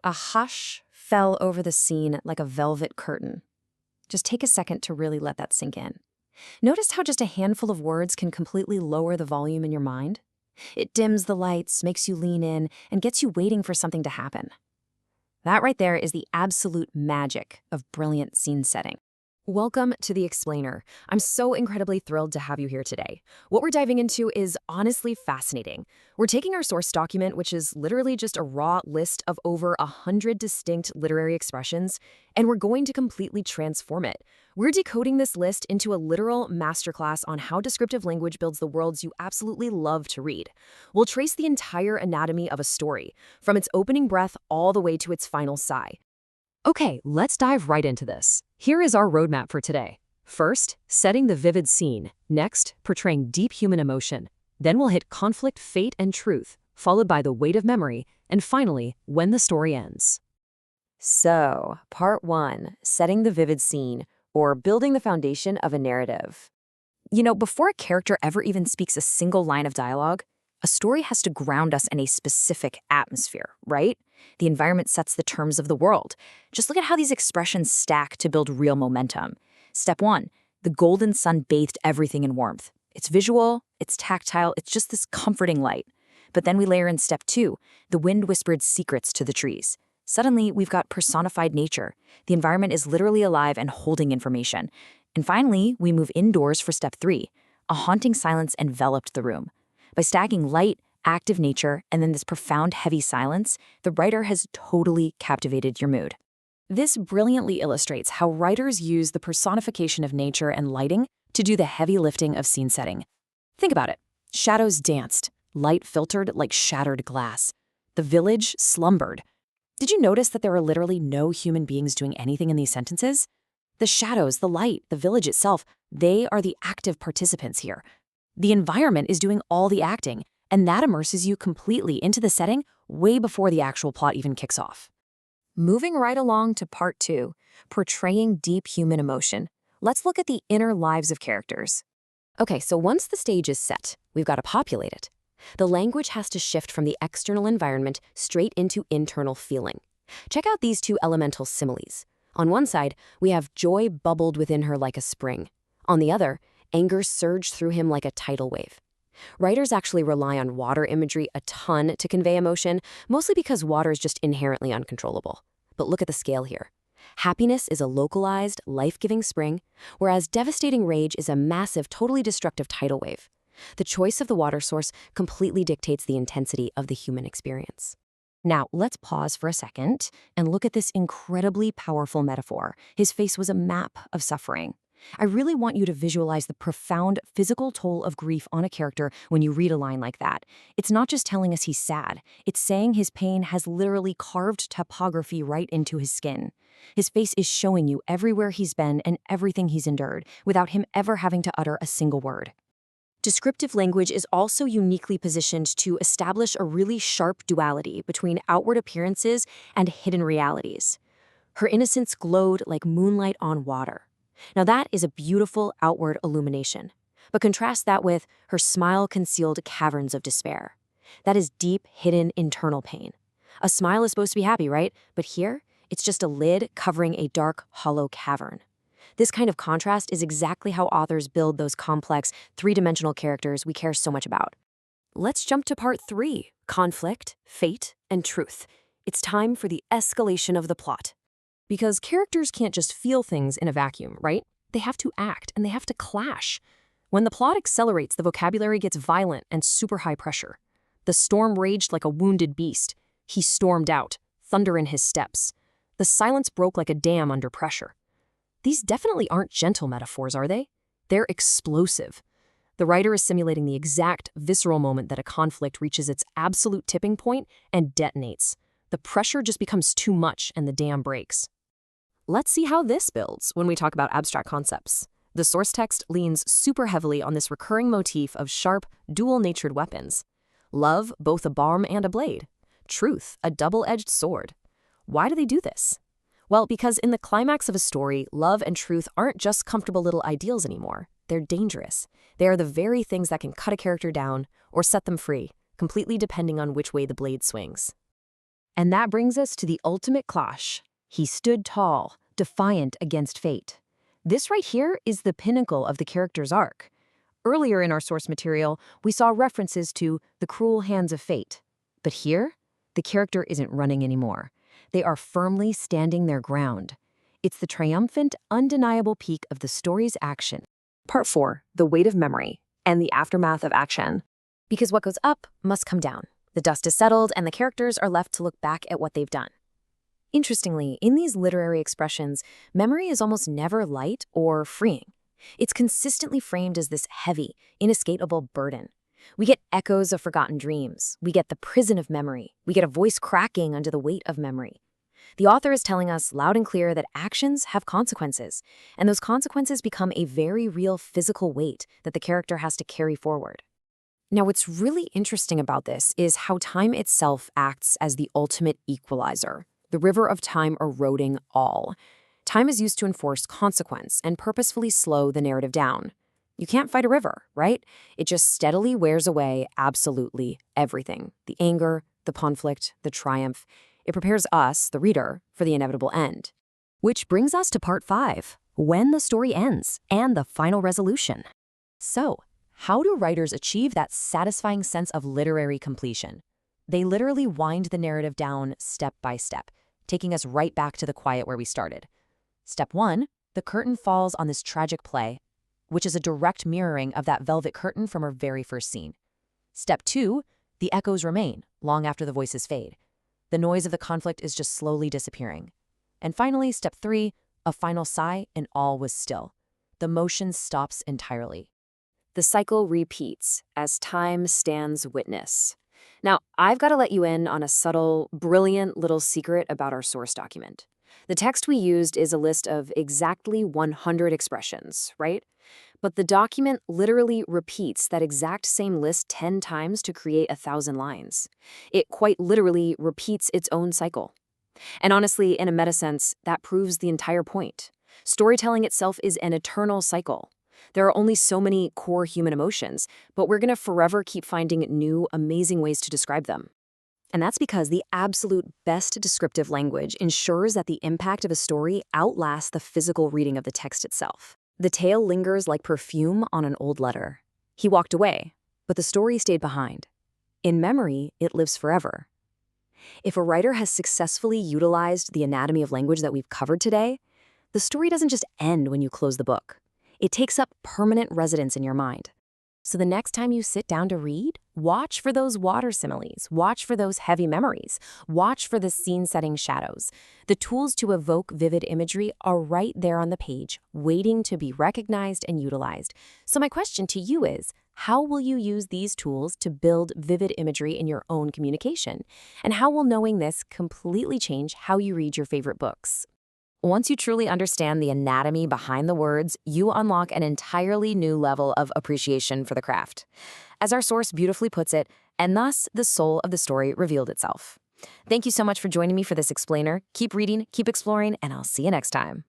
A hush fell over the scene like a velvet curtain. Just take a second to really let that sink in. Notice how just a handful of words can completely lower the volume in your mind? It dims the lights, makes you lean in, and gets you waiting for something to happen. That right there is the absolute magic of brilliant scene setting. Welcome to The Explainer. I'm so incredibly thrilled to have you here today. What we're diving into is honestly fascinating. We're taking our source document, which is literally just a raw list of over 100 distinct literary expressions, and we're going to completely transform it. We're decoding this list into a literal masterclass on how descriptive language builds the worlds you absolutely love to read. We'll trace the entire anatomy of a story, from its opening breath all the way to its final sigh. Okay, let's dive right into this. Here is our roadmap for today. First, setting the vivid scene. Next, portraying deep human emotion. Then we'll hit conflict, fate, and truth, followed by the weight of memory, and finally, when the story ends. So, part 1, setting the vivid scene, or building the foundation of a narrative. Before a character ever even speaks a single line of dialogue, a story has to ground us in a specific atmosphere, right? The environment sets the terms of the world. Just look at how these expressions stack to build real momentum. Step 1, the golden sun bathed everything in warmth. It's visual, it's tactile, it's just this comforting light. But then we layer in step 2, the wind whispered secrets to the trees. Suddenly, we've got personified nature. The environment is literally alive and holding information. And finally, we move indoors for step 3. A haunting silence enveloped the room. By stacking light, active nature, and then this profound, heavy silence, the writer has totally captivated your mood. This brilliantly illustrates how writers use the personification of nature and lighting to do the heavy lifting of scene setting. Think about it. Shadows danced, light filtered like shattered glass. The village slumbered. Did you notice that there are literally no human beings doing anything in these sentences? The shadows, the light, the village itself, they are the active participants here. The environment is doing all the acting, and that immerses you completely into the setting way before the actual plot even kicks off. Moving right along to part 2, portraying deep human emotion. Let's look at the inner lives of characters. Okay, so once the stage is set, we've got to populate it. The language has to shift from the external environment straight into internal feeling. Check out these two elemental similes. On one side, we have joy bubbled within her like a spring. On the other, anger surged through him like a tidal wave. Writers actually rely on water imagery a ton to convey emotion, mostly because water is just inherently uncontrollable. But look at the scale here. Happiness is a localized, life-giving spring, whereas devastating rage is a massive, totally destructive tidal wave. The choice of the water source completely dictates the intensity of the human experience. Now, let's pause for a second and look at this incredibly powerful metaphor. His face was a map of suffering. I really want you to visualize the profound physical toll of grief on a character when you read a line like that. It's not just telling us he's sad. It's saying his pain has literally carved topography right into his skin. His face is showing you everywhere he's been and everything he's endured, without him ever having to utter a single word. Descriptive language is also uniquely positioned to establish a really sharp duality between outward appearances and hidden realities. Her innocence glowed like moonlight on water. Now that is a beautiful outward illumination, but contrast that with her smile concealed caverns of despair. That is deep, hidden internal pain. A smile is supposed to be happy, right? But here, it's just a lid covering a dark, hollow cavern. This kind of contrast is exactly how authors build those complex, three-dimensional characters we care so much about. Let's jump to part 3, conflict, fate, and truth. It's time for the escalation of the plot. Because characters can't just feel things in a vacuum, right? They have to act, and they have to clash. When the plot accelerates, the vocabulary gets violent and super high pressure. The storm raged like a wounded beast. He stormed out, thunder in his steps. The silence broke like a dam under pressure. These definitely aren't gentle metaphors, are they? They're explosive. The writer is simulating the exact visceral moment that a conflict reaches its absolute tipping point and detonates. The pressure just becomes too much and the dam breaks. Let's see how this builds when we talk about abstract concepts. The source text leans super heavily on this recurring motif of sharp, dual-natured weapons. Love, both a balm and a blade. Truth, a double-edged sword. Why do they do this? Well, because in the climax of a story, love and truth aren't just comfortable little ideals anymore. They're dangerous. They are the very things that can cut a character down or set them free, completely depending on which way the blade swings. And that brings us to the ultimate clash. He stood tall, defiant against fate. This right here is the pinnacle of the character's arc. Earlier in our source material, we saw references to the cruel hands of fate. But here, the character isn't running anymore. They are firmly standing their ground. It's the triumphant, undeniable peak of the story's action. Part 4, the weight of memory and the aftermath of action. Because what goes up must come down. The dust is settled, and the characters are left to look back at what they've done. Interestingly, in these literary expressions, memory is almost never light or freeing. It's consistently framed as this heavy, inescapable burden. We get echoes of forgotten dreams. We get the prison of memory. We get a voice cracking under the weight of memory. The author is telling us loud and clear that actions have consequences, and those consequences become a very real physical weight that the character has to carry forward. Now, what's really interesting about this is how time itself acts as the ultimate equalizer, the river of time eroding all. Time is used to enforce consequence and purposefully slow the narrative down. You can't fight a river, right? It just steadily wears away absolutely everything. The anger, the conflict, the triumph. It prepares us, the reader, for the inevitable end. Which brings us to part 5, when the story ends and the final resolution. So, how do writers achieve that satisfying sense of literary completion? They literally wind the narrative down step by step, taking us right back to the quiet where we started. Step 1, the curtain falls on this tragic play, which is a direct mirroring of that velvet curtain from our very first scene. Step 2, the echoes remain long after the voices fade. The noise of the conflict is just slowly disappearing. And finally, step 3, a final sigh and all was still. The motion stops entirely. The cycle repeats as time stands witness. Now, I've got to let you in on a subtle, brilliant little secret about our source document. The text we used is a list of exactly 100 expressions, right? But the document literally repeats that exact same list 10 times to create 1,000 lines. It quite literally repeats its own cycle. And honestly, in a meta sense, that proves the entire point. Storytelling itself is an eternal cycle. There are only so many core human emotions, but we're going to forever keep finding new, amazing ways to describe them. And that's because the absolute best descriptive language ensures that the impact of a story outlasts the physical reading of the text itself. The tale lingers like perfume on an old letter. He walked away, but the story stayed behind. In memory, it lives forever. If a writer has successfully utilized the anatomy of language that we've covered today, the story doesn't just end when you close the book. It takes up permanent residence in your mind. So the next time you sit down to read, watch for those water similes, watch for those heavy memories, watch for the scene-setting shadows. The tools to evoke vivid imagery are right there on the page, waiting to be recognized and utilized. So my question to you is, how will you use these tools to build vivid imagery in your own communication? And how will knowing this completely change how you read your favorite books? Once you truly understand the anatomy behind the words, you unlock an entirely new level of appreciation for the craft. As our source beautifully puts it, and thus the soul of the story revealed itself. Thank you so much for joining me for this explainer. Keep reading, keep exploring, and I'll see you next time.